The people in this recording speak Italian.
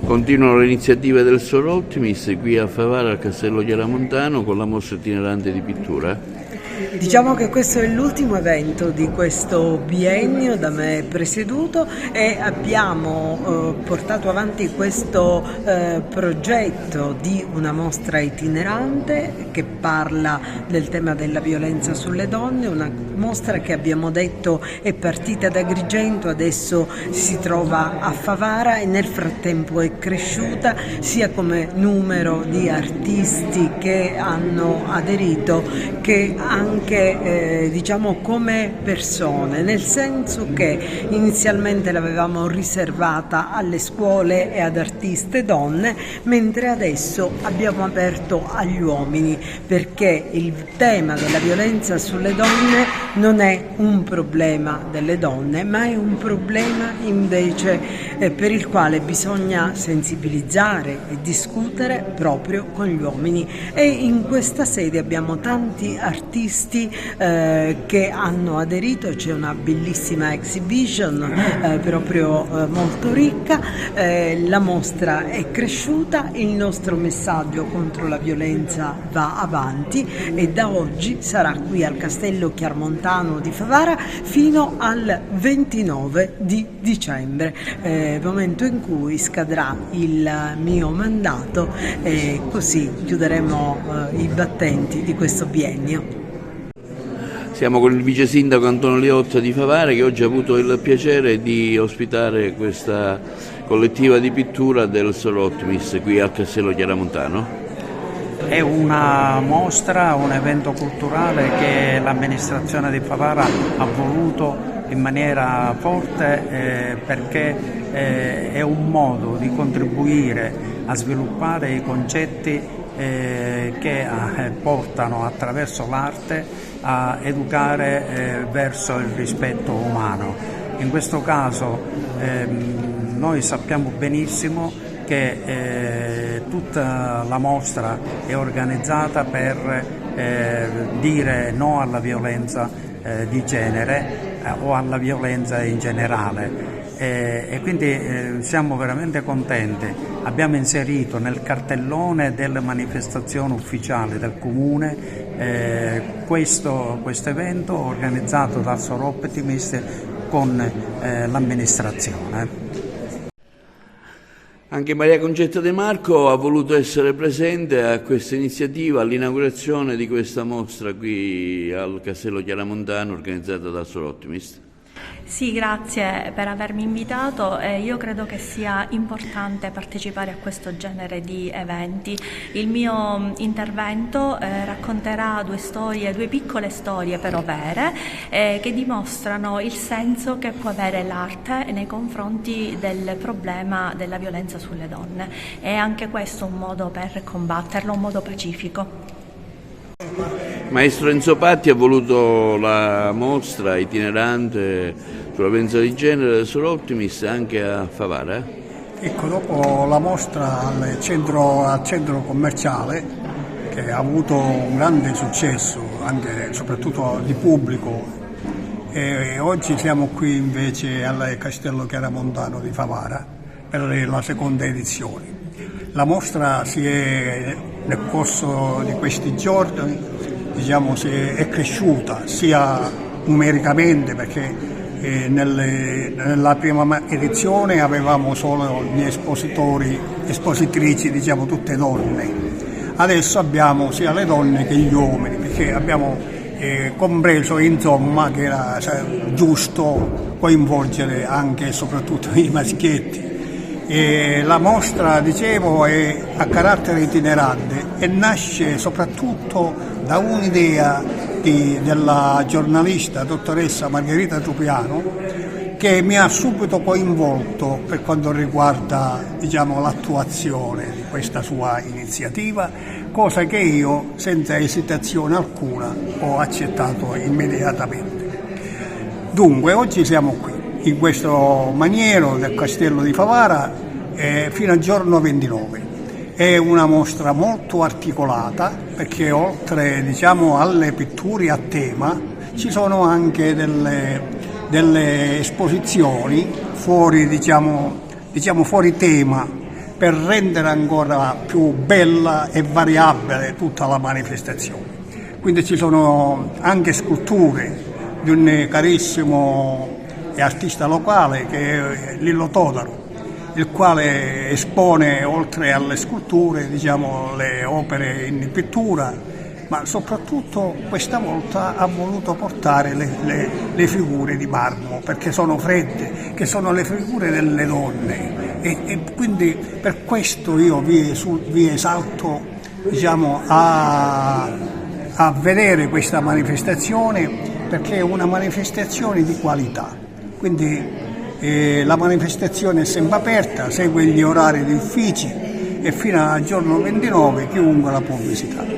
Continuano le iniziative del Sor Optimis qui a Favara, al Castello Chiaramontano, con la mostra itinerante di pittura. Diciamo che questo è l'ultimo evento di questo biennio da me presieduto e abbiamo portato avanti questo progetto di una mostra itinerante che parla del tema della violenza sulle donne, una mostra che abbiamo detto è partita da Agrigento, adesso si trova a Favara e nel frattempo è cresciuta sia come numero di artisti che hanno aderito che anche diciamo come persone, nel senso che inizialmente l'avevamo riservata alle scuole e ad artiste donne, mentre adesso abbiamo aperto agli uomini, perché il tema della violenza sulle donne non è un problema delle donne, ma è un problema invece per il quale bisogna sensibilizzare e discutere proprio con gli uomini, e in questa sede abbiamo tanti artisti che hanno aderito. C'è una bellissima exhibition proprio molto ricca, la mostra è cresciuta, il nostro messaggio contro la violenza va avanti e da oggi sarà qui al Castello Chiaramontano di Favara fino al 29 di dicembre, momento in cui scadrà il mio mandato e così chiuderemo i battenti di questo biennio. Siamo con il vice sindaco Antonio Liotta di Favara, che oggi ha avuto il piacere di ospitare questa collettiva di pittura del Sor Optimis qui al Castello Chiaramontano. È una mostra, un evento culturale che l'amministrazione di Favara ha voluto in maniera forte perché è un modo di contribuire a sviluppare i concetti che portano attraverso l'arte a educare verso il rispetto umano. In questo caso noi sappiamo benissimo che tutta la mostra è organizzata per dire no alla violenza di genere o alla violenza in generale. E quindi siamo veramente contenti. Abbiamo inserito nel cartellone delle manifestazioni ufficiali del Comune questo evento organizzato dal Sor Optimis con l'amministrazione. Anche Maria Concetta De Marco ha voluto essere presente a questa iniziativa, all'inaugurazione di questa mostra qui al Castello Chiaramontano organizzata dal Sor Optimis. Sì, grazie per avermi invitato. Io credo che sia importante partecipare a questo genere di eventi. Il mio intervento racconterà due piccole storie però vere, che dimostrano il senso che può avere l'arte nei confronti del problema della violenza sulle donne. E anche questo un modo per combatterlo, un modo pacifico. Maestro Enzo Patti ha voluto la mostra itinerante sulla violenza di genere del Sor Optimis anche a Favara. Ecco, dopo la mostra al centro commerciale, che ha avuto un grande successo anche soprattutto di pubblico, e oggi siamo qui invece al Castello Chiaramontano di Favara per la seconda edizione. La mostra nel corso di questi giorni è cresciuta sia numericamente, perché nella prima edizione avevamo solo gli espositrici, tutte donne. Adesso abbiamo sia le donne che gli uomini, perché abbiamo compreso che era giusto coinvolgere anche e soprattutto i maschietti. La mostra, è a carattere itinerante e nasce soprattutto da un'idea della giornalista dottoressa Margherita Trupiano, che mi ha subito coinvolto per quanto riguarda l'attuazione di questa sua iniziativa, cosa che io senza esitazione alcuna ho accettato immediatamente. Dunque oggi siamo qui in questo maniero del Castello di Favara fino al giorno 29. È una mostra molto articolata, perché oltre alle pitture a tema ci sono anche delle esposizioni fuori fuori tema, per rendere ancora più bella e variabile tutta la manifestazione. Quindi ci sono anche sculture di un carissimo artista locale che è Lillo Todaro, il quale espone oltre alle sculture, diciamo, le opere in pittura, ma soprattutto questa volta ha voluto portare le figure di marmo, perché sono fredde, che sono le figure delle donne, e quindi per questo io vi esalto, diciamo, a vedere questa manifestazione, perché è una manifestazione di qualità. Quindi la manifestazione è sempre aperta, segue gli orari di uffici e fino al giorno 29 chiunque la può visitare.